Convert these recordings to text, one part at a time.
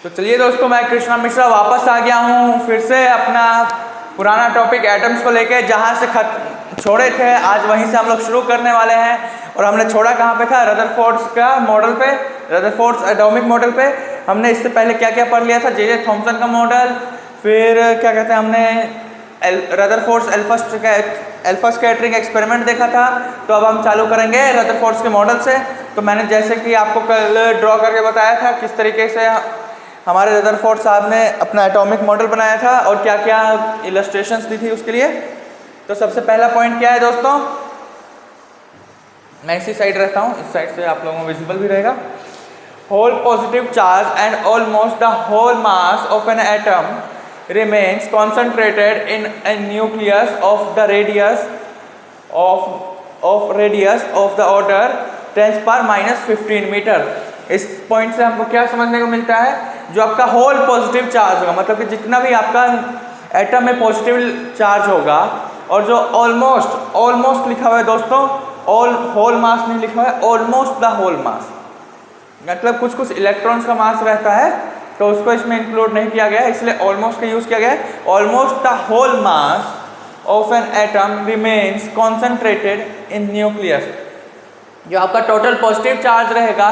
तो चलिए दोस्तों, मैं कृष्णा मिश्रा वापस आ गया हूँ फिर से अपना पुराना टॉपिक एटम्स को लेके, जहाँ से छोड़े थे आज वहीं से हम लोग शुरू करने वाले हैं। और हमने छोड़ा कहाँ पे था? रदरफोर्ड्स का मॉडल पे, रदरफोर्ड्स एटॉमिक मॉडल पे। हमने इससे पहले क्या क्या पढ़ लिया था? जे थॉमसन का मॉडल, फिर क्या कहते हैं हमने रदरफोर्ड्स अल्फा स्कैटरिंग एक्सपेरिमेंट देखा था। तो अब हम चालू करेंगे रदरफोर्ड्स के मॉडल से। तो मैंने जैसे कि आपको कल ड्रॉ करके बताया था किस तरीके से हमारे रदरफोर्ड साहब ने अपना एटॉमिक मॉडल बनाया था और क्या क्या इलस्ट्रेशंस दी थी उसके लिए। तो सबसे पहला पॉइंट क्या है दोस्तों? मैं इसी साइड रहता हूँ, इस साइड से आप लोगों को विजिबल भी रहेगा। Whole positive charge and almost the whole mass of an atom remains concentrated in a nucleus of the radius of the order 10⁻⁻15 metre. इस पॉइंट से हमको क्या समझने को मिलता है? जो आपका होल पॉजिटिव चार्ज होगा, मतलब कि जितना भी आपका एटम में पॉजिटिव चार्ज होगा, और जो ऑलमोस्ट लिखा हुआ है दोस्तों, होल मास नहीं लिखा हुआ है, ऑलमोस्ट द होल मास, मतलब कुछ इलेक्ट्रॉन्स का मास रहता है तो उसको इसमें इंक्लूड नहीं किया गया है, इसलिए ऑलमोस्ट का यूज किया गया है। Almost the whole mass of an atom remains concentrated in nucleus. जो आपका टोटल पॉजिटिव चार्ज रहेगा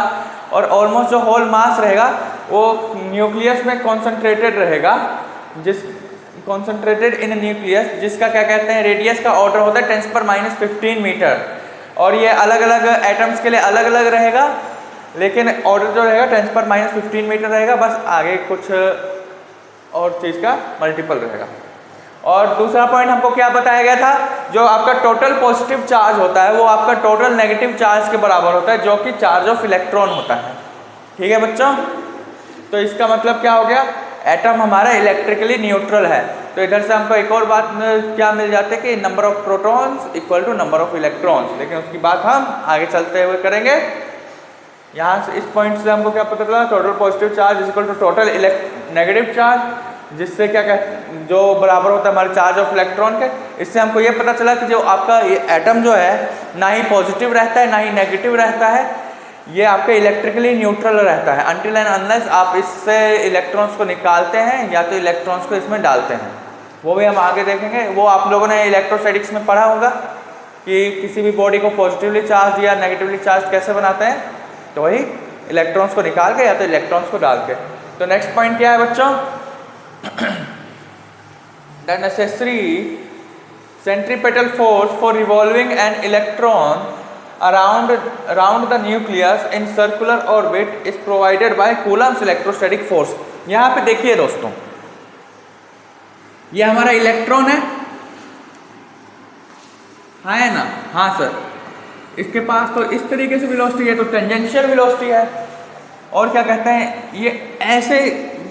और ऑलमोस्ट जो होल मास रहेगा वो न्यूक्लियस में कॉन्सेंट्रेटेड रहेगा, कॉन्सेंट्रेटेड इन न्यूक्लियस, जिसका क्या कहते हैं, रेडियस का ऑर्डर होता है 10⁻⁻15 मीटर। और ये अलग अलग एटम्स के लिए अलग अलग रहेगा, लेकिन ऑर्डर जो रहेगा 10⁻⁻15 मीटर रहेगा, बस आगे कुछ और चीज़ का मल्टीपल रहेगा। और दूसरा पॉइंट हमको क्या बताया गया था? जो आपका टोटल पॉजिटिव चार्ज होता है वो आपका टोटल नेगेटिव चार्ज के बराबर होता है, जो कि चार्ज ऑफ इलेक्ट्रॉन होता है। ठीक है बच्चों? तो इसका मतलब क्या हो गया? एटम हमारा इलेक्ट्रिकली न्यूट्रल है। तो इधर से हमको एक और बात क्या मिल जाती है कि number of protons equal to number of electrons, लेकिन उसकी बात हम आगे चलते हुए करेंगे। यहाँ से इस पॉइंट से हमको क्या पता चला? Total positive charge is equal to total negative charge, जिससे क्या कहते जो बराबर होता है हमारे चार्ज ऑफ इलेक्ट्रॉन के। इससे हमको ये पता चला कि जो आपका ये एटम जो है ना ही पॉजिटिव रहता है ना ही नेगेटिव रहता है, ये आपके इलेक्ट्रिकली न्यूट्रल रहता है अनटिल एंड अनलेस आप इससे इलेक्ट्रॉन्स को निकालते हैं या तो इलेक्ट्रॉन्स को इसमें डालते हैं। वो भी हम आगे देखेंगे। वो आप लोगों ने इलेक्ट्रोस्टैटिक्स में पढ़ा होगा कि किसी भी बॉडी को पॉजिटिवली चार्ज या नेगेटिवली चार्ज कैसे बनाते हैं, तो वही इलेक्ट्रॉन्स को निकाल के या तो इलेक्ट्रॉन्स को डाल के। तो नेक्स्ट पॉइंट क्या है बच्चों? The necessary centripetal force for revolving an electron around the nucleus in circular orbit is provided by Coulomb's electrostatic force। यहाँ पे देखिए दोस्तों, ये हमारा इलेक्ट्रॉन है, हाँ है ना? हाँ सर। इसके पास तो इस तरीके से वेलोसिटी है, तो टेंजेंशियल वेलोसिटी है। और क्या कहते हैं, ये ऐसे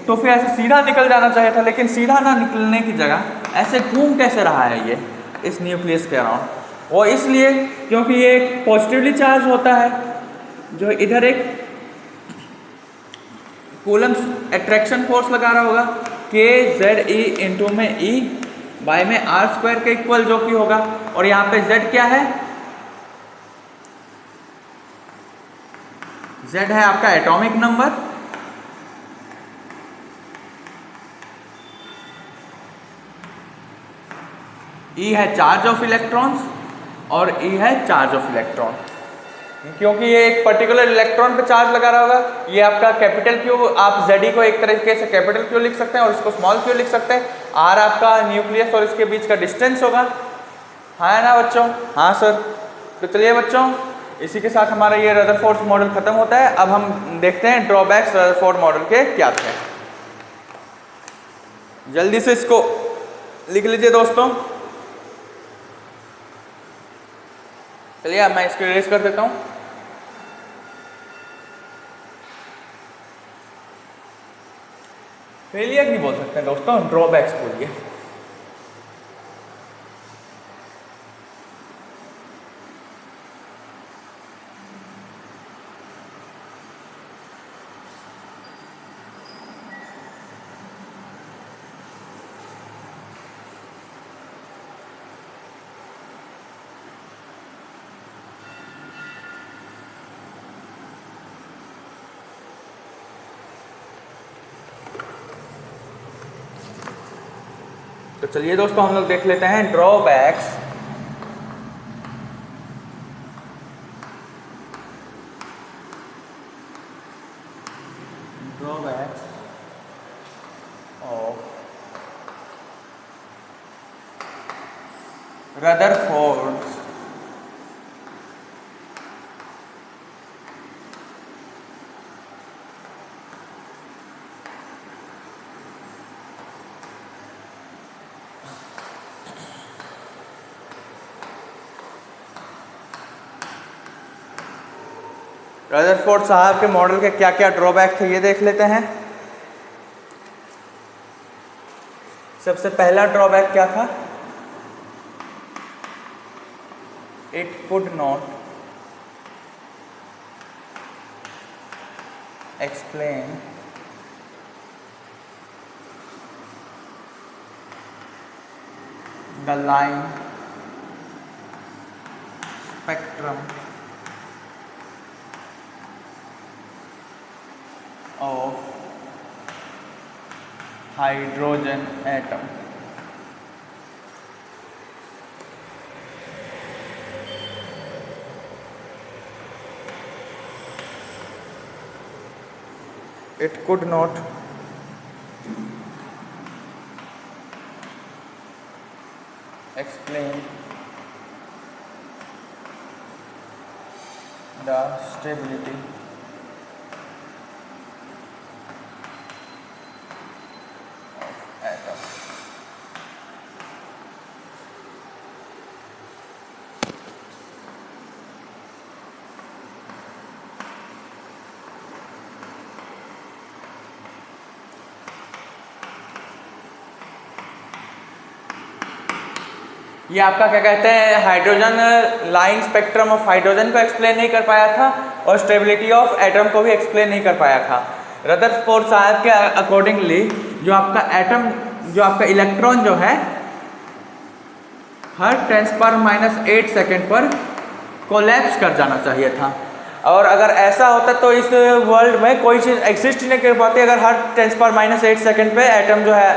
तो फिर ऐसे सीधा निकल जाना चाहिए था, लेकिन सीधा ना निकलने की जगह ऐसे घूम कैसे रहा है ये इस न्यूक्लियस के अराउंड? वो इसलिए क्योंकि ये एक पॉजिटिवली चार्ज होता है, जो इधर एक कूलम्स अट्रैक्शन फोर्स लगा रहा होगा KZE इंटू में E बाय में R² के इक्वल जो कि होगा। और यहाँ पे Z क्या है? Z है आपका एटॉमिक नंबर, E है चार्ज ऑफ इलेक्ट्रॉन्स और E है चार्ज ऑफ इलेक्ट्रॉन। क्योंकि ये एक पर्टिकुलर इलेक्ट्रॉन पे चार्ज लगा रहा होगा, ये आपका कैपिटल Q, आप ZE को एक तरीके से कैपिटल Q लिख सकते हैं और इसको स्मॉल q लिख सकते हैं। R आपका न्यूक्लियस और इसके बीच का डिस्टेंस होगा, हाँ ना बच्चों? हाँ सर। तो चलिए बच्चों, इसी के साथ हमारा ये रदरफोर्ड मॉडल खत्म होता है। अब हम देखते हैं ड्रॉबैक्स रदरफोर्ड मॉडल के क्या थे। जल्दी से इसको लिख लीजिए दोस्तों। चलिए अब मैं इसको इरेज कर देता हूँ। फेलियर नहीं बोल सकते दोस्तों, ड्रॉबैक्स बोलिए। चलिए दोस्तों हम लोग देख लेते हैं drawbacks. Drawbacks of Rutherford Rutherford साहब के मॉडल के क्या क्या ड्रॉबैक थे ये देख लेते हैं। सबसे पहला ड्रॉबैक क्या था? It could not explain the line spectrum of hydrogen atom. It could not explain the stability atom. ये आपका क्या कहते हैं hydrogen line spectrum of hydrogen को एक्सप्लेन नहीं कर पाया था और स्टेबिलिटी ऑफ एटम को भी एक्सप्लेन नहीं कर पाया था। रदरफोर्ड साहब के अकॉर्डिंगली जो आपका एटम जो आपका इलेक्ट्रॉन जो है हर 10⁻⁸ सेकेंड पर कोलैप्स कर जाना चाहिए था। और अगर ऐसा होता तो इस वर्ल्ड में कोई चीज़ एग्जिस्ट नहीं कर पाती अगर हर 10⁻⁸ सेकेंड पे एटम जो है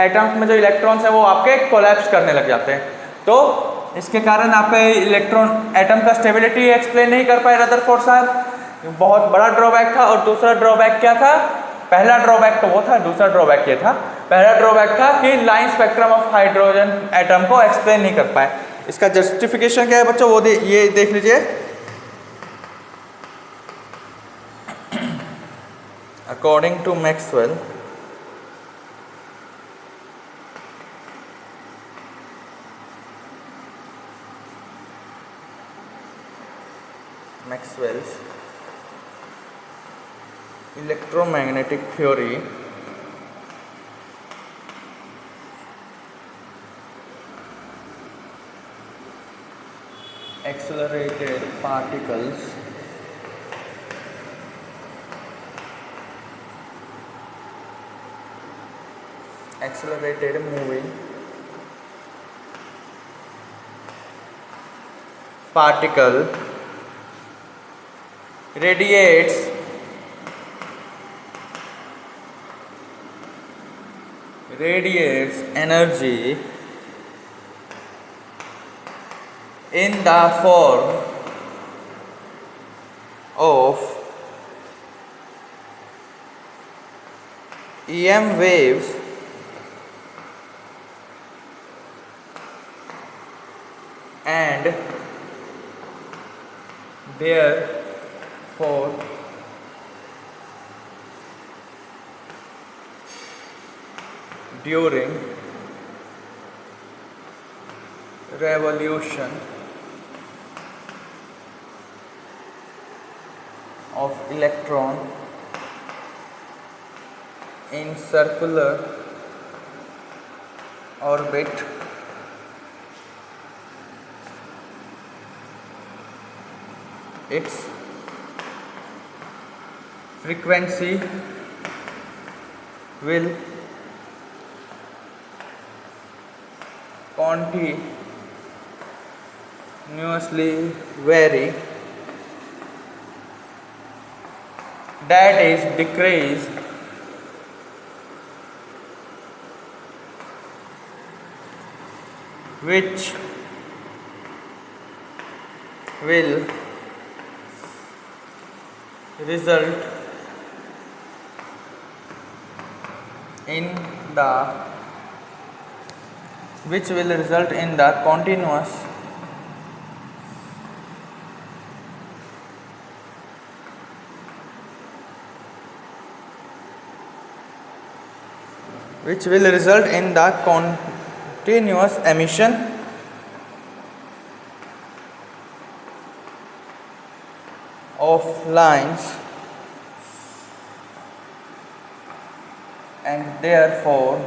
एटम्स में जो इलेक्ट्रॉन्स है वो आपके कोलैप्स करने लग जाते हैं। तो इसके कारण आपका इलेक्ट्रॉन एटम का स्टेबिलिटी एक्सप्लेन नहीं कर पाए रदरफोर्ड साहब। बहुत बड़ा ड्रॉबैक था। और दूसरा ड्रॉबैक क्या था? पहला ड्रॉबैक तो वो था, दूसरा ड्रॉबैक ये था। पहला ड्रॉबैक था कि line spectrum of hydrogen atom को एक्सप्लेन नहीं कर पाए। इसका जस्टिफिकेशन क्या है बच्चों वो ये देख लीजिए। According to Maxwell Maxwell's electromagnetic theory accelerated particles accelerated moving particle radiates energy in the form of EM waves and therefore during revolution of electron in circular orbit its frequency will continuously vary, that is decrease which will result in the continuous emission of lines and therefore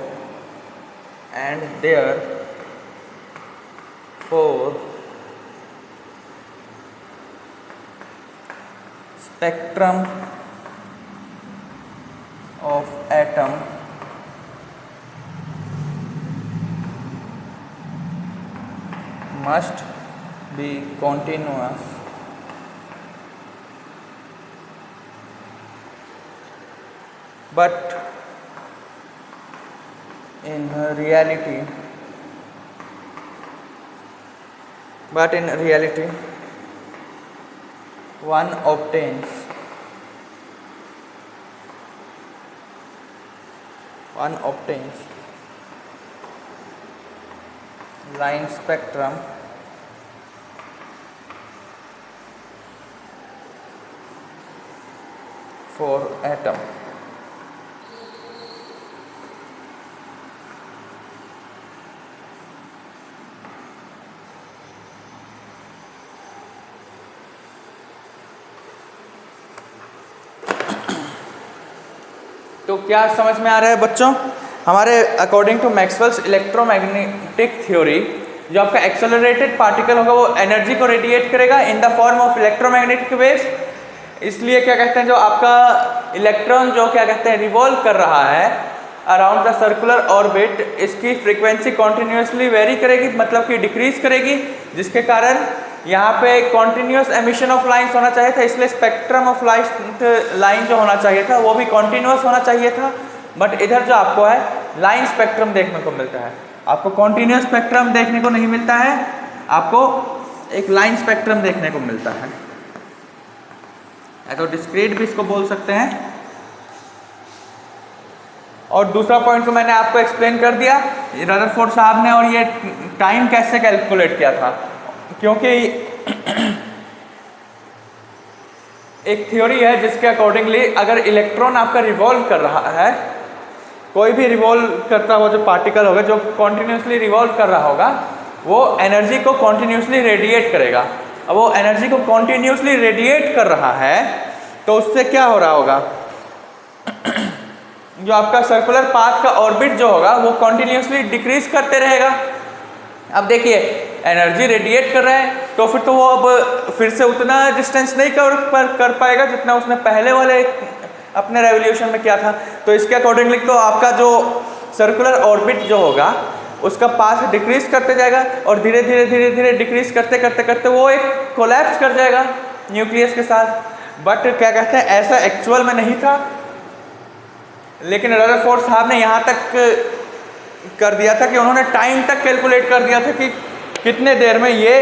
spectrum of atom must be continuous. But in reality, one obtains line spectrum for atom. तो क्या समझ में आ रहा है बच्चों? हमारे according to Maxwell's electromagnetic theory, जो आपका एक्सेलरेटेड पार्टिकल होगा वो एनर्जी को रेडिएट करेगा in the form of electromagnetic waves. इसलिए क्या कहते हैं, जो आपका इलेक्ट्रॉन जो क्या कहते हैं रिवॉल्व कर रहा है अराउंड द सर्कुलर ऑर्बिट, इसकी फ्रीक्वेंसी कॉन्टिन्यूसली वेरी करेगी, मतलब कि डिक्रीज करेगी, जिसके कारण यहाँ पे कॉन्टिन्यूस एमिशन ऑफ लाइंस होना चाहिए था। इसलिए स्पेक्ट्रम ऑफ लाइट लाइन जो होना चाहिए था वो भी कॉन्टिन्यूस होना चाहिए था। बट इधर जो आपको है लाइन स्पेक्ट्रम देखने को मिलता है, आपको कॉन्टिन्यूस स्पेक्ट्रम देखने को नहीं मिलता है, आपको एक लाइन स्पेक्ट्रम देखने को मिलता है। तो डिस्क्रीट भी इसको बोल सकते हैं। और दूसरा पॉइंट तो मैंने आपको एक्सप्लेन कर दिया, रदरफोर्ड साहब ने, और ये टाइम कैसे कैलकुलेट किया था। क्योंकि एक थ्योरी है जिसके अकॉर्डिंगली अगर इलेक्ट्रॉन आपका रिवॉल्व कर रहा है, कोई भी रिवॉल्व करता हुआ जो पार्टिकल होगा जो कॉन्टिन्यूसली रिवॉल्व कर रहा होगा, वो एनर्जी को कॉन्टिन्यूसली रेडिएट करेगा। अब वो एनर्जी को कॉन्टिन्यूसली रेडिएट कर रहा है तो उससे क्या हो रहा होगा, जो आपका सर्कुलर पाथ का ऑर्बिट जो होगा वो कॉन्टिन्यूसली डिक्रीज करते रहेगा। अब देखिए एनर्जी रेडिएट कर रहा है तो फिर तो वो अब फिर से उतना डिस्टेंस नहीं कर पाएगा जितना उसने पहले वाले अपने रेवोल्यूशन में किया था। तो इसके अकॉर्डिंगली तो आपका जो सर्कुलर ऑर्बिट जो होगा उसका पाथ डिक्रीज करते जाएगा और धीरे धीरे धीरे धीरे डिक्रीज करते करते करते वो एक कोलैप्स कर जाएगा न्यूक्लियस के साथ। बट क्या कहते हैं, ऐसा एक्चुअल में नहीं था, लेकिन रदरफोर्ड साहब ने यहाँ तक कर दिया था कि उन्होंने टाइम तक कैलकुलेट कर दिया था कि कितने देर में ये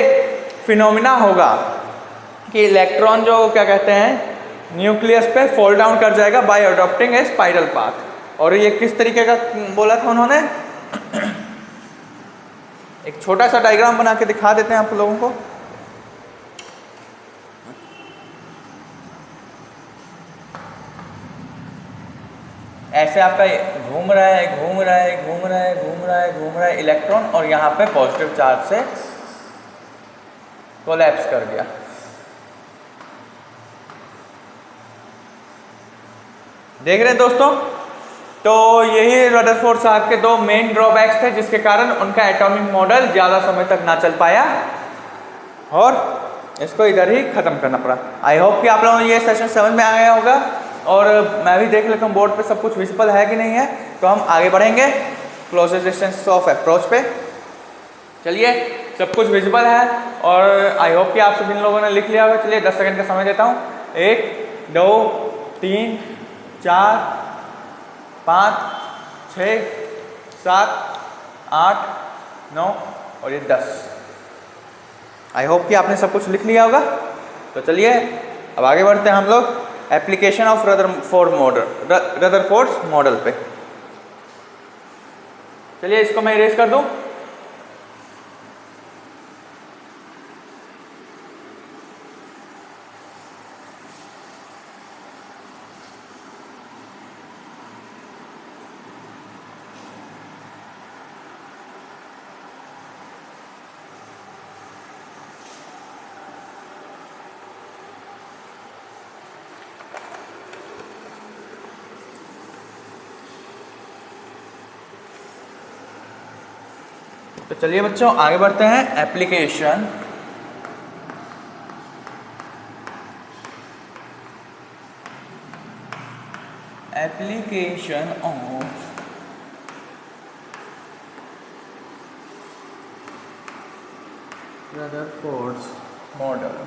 फिनोमिना होगा कि इलेक्ट्रॉन जो क्या कहते हैं न्यूक्लियस पे फॉल डाउन कर जाएगा बाय अडॉप्टिंग ए स्पाइरल पाथ। और ये किस तरीके का बोला था उन्होंने, एक छोटा सा डायग्राम बना के दिखा देते हैं आप लोगों को। ऐसे आपका घूम रहा है इलेक्ट्रॉन और यहाँ पे पॉजिटिव चार्ज से कोलैप्स कर गया। देख रहे हैं दोस्तों, तो यही रदरफोर्ड साहब के दो मेन ड्रॉबैक्स थे जिसके कारण उनका एटॉमिक मॉडल ज़्यादा समय तक ना चल पाया और इसको इधर ही ख़त्म करना पड़ा। आई होप कि आप लोगों को ये सेशन समझ में आ गया होगा। और मैं भी देख लेता हूँ बोर्ड पे सब कुछ विजिबल है कि नहीं है, तो हम आगे बढ़ेंगे क्लोजेस्ट डिस्टेंस ऑफ अप्रोच पे। चलिए, सब कुछ विजिबल है और आई होप कि आप सभी लोगों ने लिख लिया होगा। चलिए 10 सेकंड का समय देता हूँ। 1 2 3 4 5 6 7 8 9 और ये 10। आई होप कि आपने सब कुछ लिख लिया होगा। तो चलिए अब आगे बढ़ते हैं हम लोग एप्लीकेशन ऑफ रदरफोर्ड्स मॉडल पे। चलिए इसको मैं इरेज कर दूं। तो चलिए बच्चों आगे बढ़ते हैं application of Rutherford's model.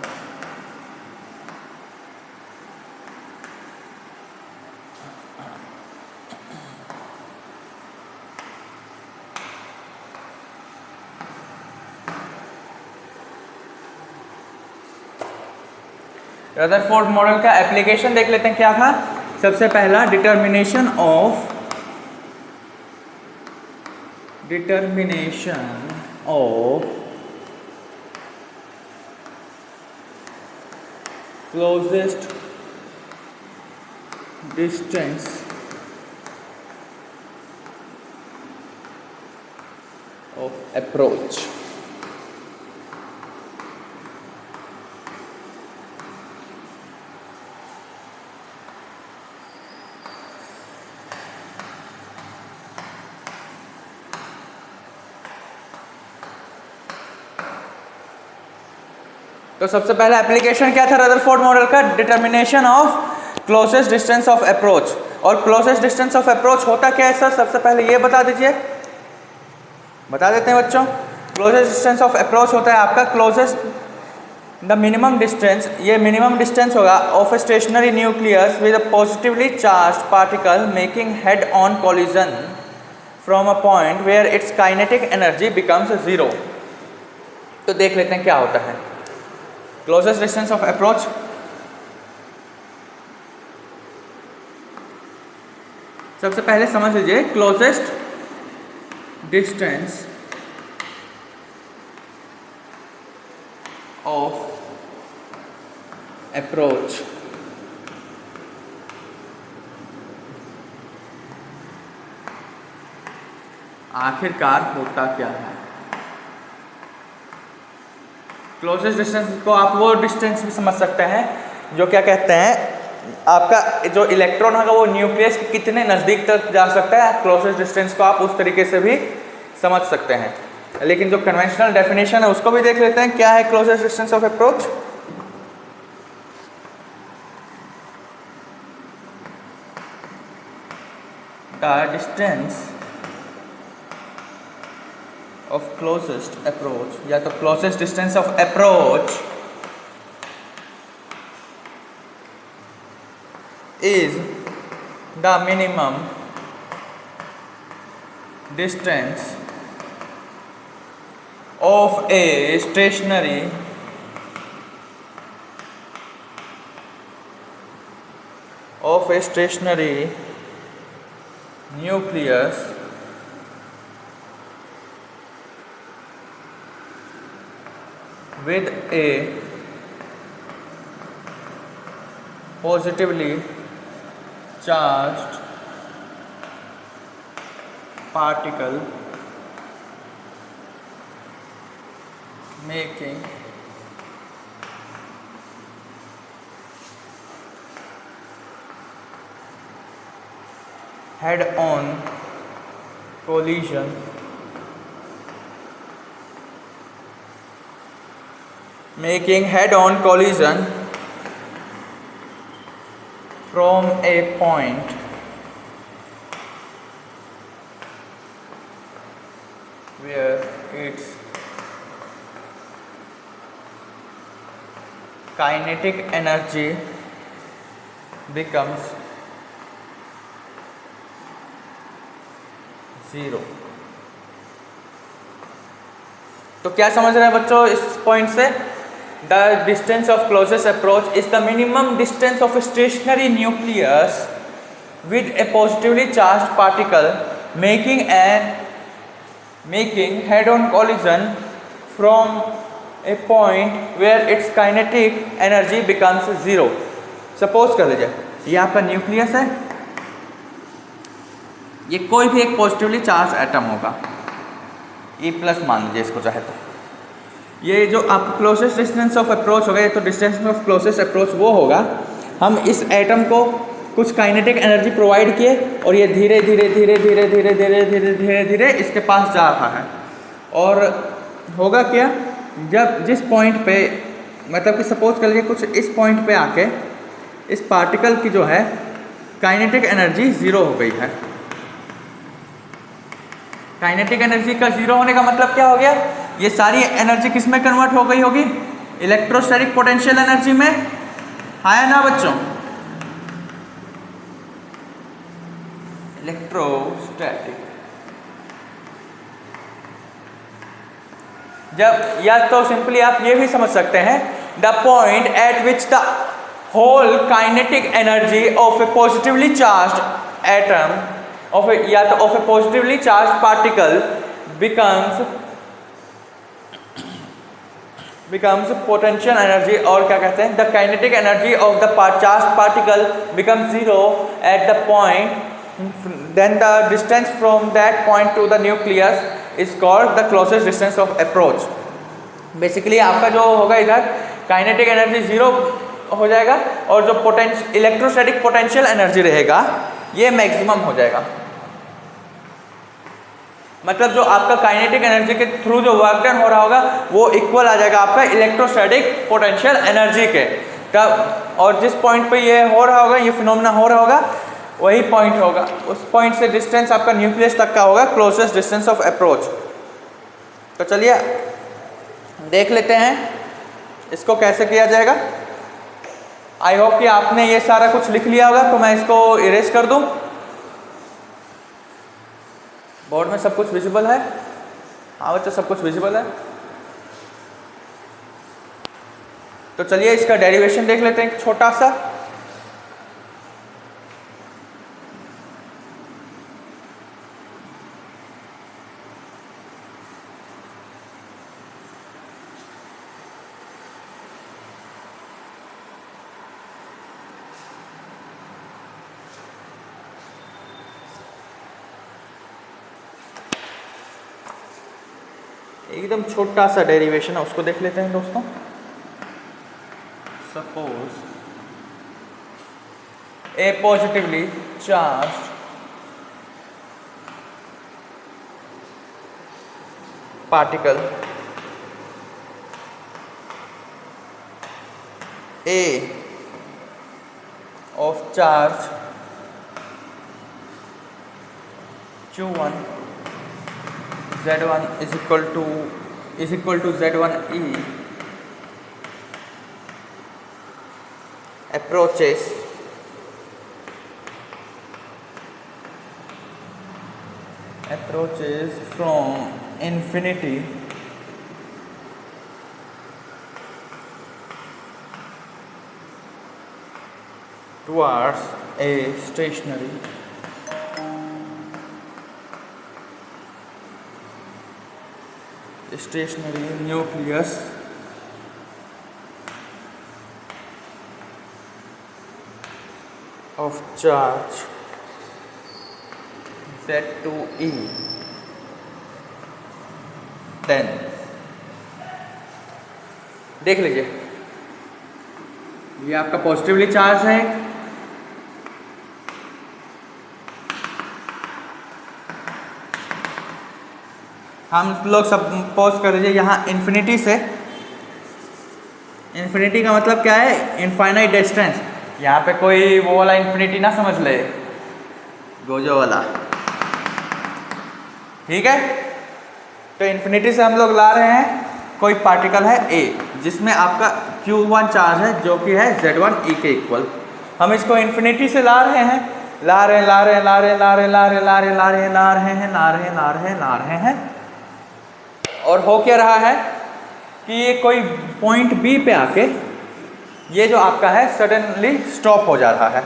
Rutherford model का एप्लीकेशन देख लेते हैं क्या था। सबसे पहला determination of closest distance of approach. तो सबसे पहला एप्लीकेशन क्या था रदरफोर्ड मॉडल का, determination of closest distance of approach. और क्लोजेस्ट डिस्टेंस ऑफ अप्रोच होता क्या है सर, सबसे पहले ये बता दीजिए। बता देते हैं बच्चों। क्लोजेस्ट डिस्टेंस ऑफ अप्रोच होता है आपका क्लोजेस्ट द मिनिमम डिस्टेंस, ये मिनिमम डिस्टेंस होगा of a stationary nucleus with a positively charged particle making head on collision from a point where its kinetic energy becomes 0। तो देख लेते हैं क्या होता है क्लोजेस्ट डिस्टेंस ऑफ अप्रोच। सबसे पहले समझ लीजिए क्लोजेस्ट डिस्टेंस ऑफ अप्रोच आखिरकार होता क्या है। क्लोजेस्ट डिस्टेंस को आप वो डिस्टेंस भी समझ सकते हैं जो क्या कहते हैं आपका जो इलेक्ट्रॉन होगा वो न्यूक्लियस के कितने नज़दीक तक जा सकता है। क्लोजेस्ट डिस्टेंस को आप उस तरीके से भी समझ सकते हैं, लेकिन जो कन्वेंशनल डेफिनेशन है उसको भी देख लेते हैं क्या है closest distance of approach. The distance of closest approach या तो closest distance of approach is the minimum distance of a stationary nucleus with a positively charged particle making head-on collision from a point where its kinetic energy becomes 0। तो क्या समझ रहे हैं बच्चों इस point से? The distance of closest approach is the minimum distance of stationary nucleus with a positively charged particle making head-on collision from a point where its kinetic energy becomes zero. Suppose कर लीजिए ये आपका nucleus है, ये कोई भी एक positively charge atom होगा, E+ मान लीजिए इसको चाहे तो। ये जो आप क्लोजेस्ट डिस्टेंस ऑफ अप्रोच होगा, ये तो डिस्टेंस ऑफ क्लोजेस्ट अप्रोच वो होगा, हम इस एटम को कुछ काइनेटिक एनर्जी प्रोवाइड किए और ये धीरे धीरे धीरे धीरे धीरे धीरे धीरे धीरे धीरे इसके पास जा रहा है। और होगा क्या, जब जिस पॉइंट पे मतलब कि सपोज कर लीजिए कुछ इस पॉइंट पे आके इस पार्टिकल की जो है काइनेटिक एनर्जी ज़ीरो हो गई है। काइनेटिक एनर्जी का ज़ीरो होने का मतलब क्या हो गया, ये सारी एनर्जी किस में कन्वर्ट हो गई होगी? इलेक्ट्रोस्टैटिक पोटेंशियल एनर्जी में। है ना बच्चों? इलेक्ट्रोस्टैटिक, जब या तो सिंपली आप ये भी समझ सकते हैं the point at which the whole kinetic energy of a positively charged atom of या तो of a positively charged particle becomes potential energy, और क्या कहते हैं, the kinetic energy of the charged particle becomes zero at the point, then the distance from that point to the nucleus is called the closest distance of approach. Basically आपका जो होगा इधर kinetic energy zero हो जाएगा और जो electrostatic potential energy रहेगा ये मैक्सिमम हो जाएगा। मतलब जो आपका काइनेटिक एनर्जी के थ्रू जो वर्क डन हो रहा होगा वो इक्वल आ जाएगा आपका इलेक्ट्रोस्टैटिक पोटेंशियल एनर्जी के तब, और जिस पॉइंट पे ये हो रहा होगा, ये फिनोमेना हो रहा होगा, वही पॉइंट होगा, उस पॉइंट से डिस्टेंस आपका न्यूक्लियस तक का होगा क्लोजेस्ट डिस्टेंस ऑफ अप्रोच। तो चलिए देख लेते हैं इसको कैसे किया जाएगा। आई होप कि आपने ये सारा कुछ लिख लिया होगा, तो मैं इसको इरेज कर दूं। बोर्ड में सब कुछ विजिबल है? हाँ बच्चों, सब कुछ विजिबल है। तो चलिए इसका डेरिवेशन देख लेते हैं छोटा सा। एकदम छोटा सा डेरिवेशन है, उसको देख लेते हैं दोस्तों। Suppose A positively charged particle A of charge Q1 Z1 is equal to Z1e approaches from infinity towards a stationary nucleus of charge Z2e, then देख लीजिए ये आपका पॉजिटिवली चार्ज है, हम लोग सपोज कर लीजिए यहाँ इन्फिनिटी से, इन्फिनिटी का मतलब क्या है, इनफाइनाइट डिस्टेंस। यहाँ पे कोई वो वाला इन्फिनिटी ना समझ ले, गोजो वाला, ठीक है। तो इन्फिनिटी से हम लोग ला रहे हैं कोई पार्टिकल है ए जिसमें आपका Q1 चार्ज है जो कि है Z1e के इक्वल। हम इसको इन्फिनिटी से ला रहे हैं, ला रहे हैं और हो क्या रहा है कि ये कोई पॉइंट बी पे आके ये जो आपका है सडनली स्टॉप हो जा रहा है,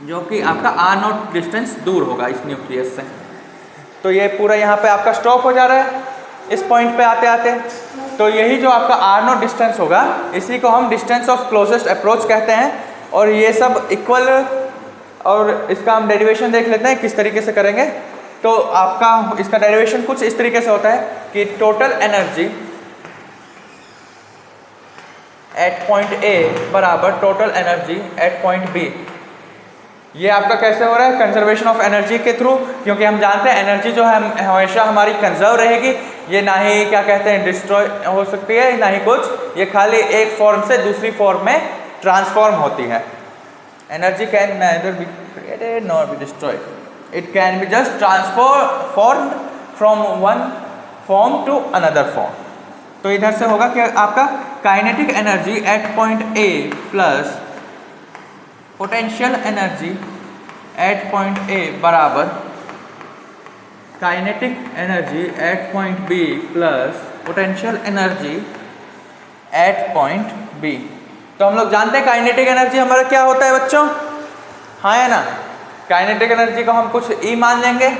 जो कि आपका आर नॉट डिस्टेंस दूर होगा इस न्यूक्लियस से। तो ये पूरा यहाँ पे आपका स्टॉप हो जा रहा है इस पॉइंट पे आते आते। तो यही जो आपका आर नॉट डिस्टेंस होगा, इसी को हम डिस्टेंस ऑफ क्लोजेस्ट अप्रोच कहते हैं। और ये सब इक्वल, और इसका हम डेरिवेशन देख लेते हैं किस तरीके से करेंगे। तो आपका इसका डेरिवेशन कुछ इस तरीके से होता है कि total energy at point A बराबर total energy at point B. ये आपका कैसे हो रहा है? कंजर्वेशन ऑफ एनर्जी के थ्रू, क्योंकि हम जानते हैं एनर्जी जो है हमेशा हमारी कंजर्व रहेगी। ये ना ही क्या कहते हैं डिस्ट्रॉय हो सकती है, ना ही कुछ, ये खाली एक फॉर्म से दूसरी फॉर्म में ट्रांसफॉर्म होती है। Energy can neither be created nor be destroyed, it can be just transform from one form to another form. तो इधर से होगा कि आपका kinetic energy at point A plus potential energy at point A बराबर kinetic energy at point B plus potential energy at point B. तो हम लोग जानते हैं काइनेटिक एनर्जी हमारा क्या होता है बच्चों? हाँ है ना? काइनेटिक एनर्जी को हम कुछ ई मान लेंगे,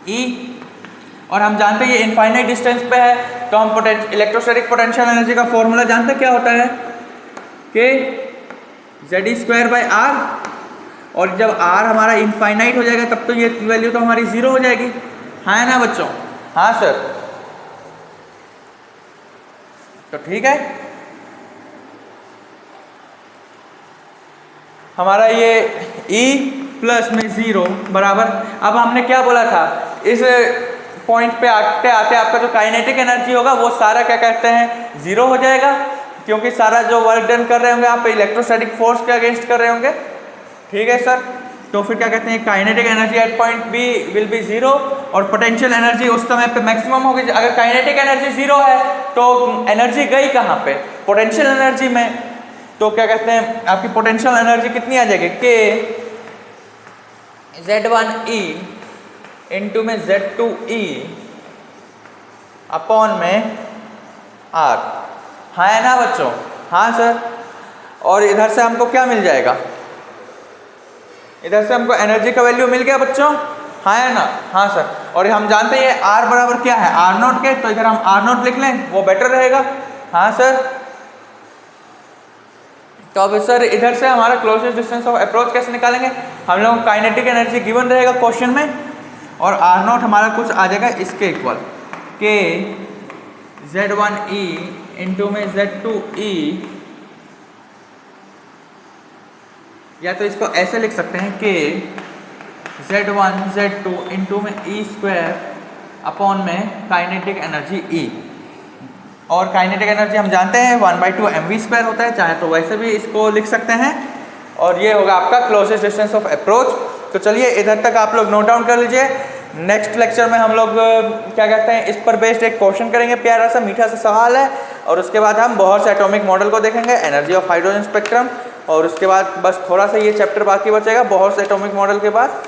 ई, और हम जानते हैं ये इनफाइनाइट डिस्टेंस पे है। तो हम इलेक्ट्रोस्टैटिक पोटेंशियल एनर्जी का फॉर्मूला जानते हैं क्या होता है कि Z²/R, और जब R हमारा इनफाइनाइट हो जाएगा तब तो ये वैल्यू तो हमारी 0 हो जाएगी। हाँ है ना बच्चों? हाँ सर। तो ठीक है, हमारा ये E प्लस में 0 बराबर, अब हमने क्या बोला था, इस पॉइंट पे आते आते आपका जो काइनेटिक एनर्जी होगा वो सारा क्या कहते हैं 0 हो जाएगा, क्योंकि सारा जो वर्क डन कर रहे होंगे आप इलेक्ट्रोस्टैटिक फोर्स के अगेंस्ट कर रहे होंगे। ठीक है सर? तो फिर क्या कहते हैं kinetic energy at point B will be 0, और पोटेंशियल एनर्जी उस समय पे मैक्सिमम होगी। अगर काइनेटिक एनर्जी 0 है तो एनर्जी गई कहाँ पे? पोटेंशियल एनर्जी में। तो क्या कहते हैं आपकी पोटेंशियल एनर्जी कितनी आ जाएगी कि Z1E इंटू में Z2E अपॉन में R। हाँ है ना बच्चों? हाँ सर। और इधर से हमको क्या मिल जाएगा? इधर से हमको एनर्जी का वैल्यू मिल गया बच्चों। हाँ है ना? हाँ सर। और हम जानते हैं ये R बराबर क्या है? R0 के, तो इधर हम R0 लिख लें, वो बेटर रहेगा। हाँ सर। तो अब सर इधर से हमारा क्लोजेस्ट डिस्टेंस ऑफ अप्रोच कैसे निकालेंगे? हम लोग काइनेटिक एनर्जी गिवन रहेगा क्वेश्चन में, और R0 हमारा कुछ आ जाएगा इसके इक्वल के Z1E इंटू में Z2E, या तो इसको ऐसे लिख सकते हैं कि Z1 Z2 इंटू में E² अपॉन में काइनेटिक एनर्जी E। और काइनेटिक एनर्जी हम जानते हैं 1/2 mv² होता है, चाहे तो वैसे भी इसको लिख सकते हैं। और ये होगा आपका क्लोजेस्ट डिस्टेंस ऑफ अप्रोच। तो चलिए इधर तक आप लोग नोट डाउन कर लीजिए। नेक्स्ट लेक्चर में हम लोग क्या कहते हैं इस पर बेस्ड एक क्वेश्चन करेंगे, प्यारा सा मीठा सा सवाल है। और उसके बाद हम बहुत से एटॉमिक मॉडल को देखेंगे, एनर्जी ऑफ हाइड्रोजन स्पेक्ट्रम। और उसके बाद बस थोड़ा सा ये चैप्टर बाकी बचेगा बहुत से एटॉमिक मॉडल के बाद,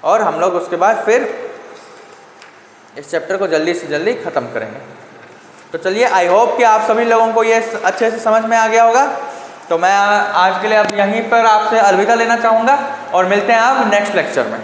और हम लोग उसके बाद फिर इस चैप्टर को जल्दी से जल्दी ख़त्म करेंगे। तो चलिए, आई होप कि आप सभी लोगों को ये अच्छे से समझ में आ गया होगा। तो मैं आज के लिए अब यहीं पर आपसे अलविदा लेना चाहूँगा, और मिलते हैं आप नेक्स्ट लेक्चर में।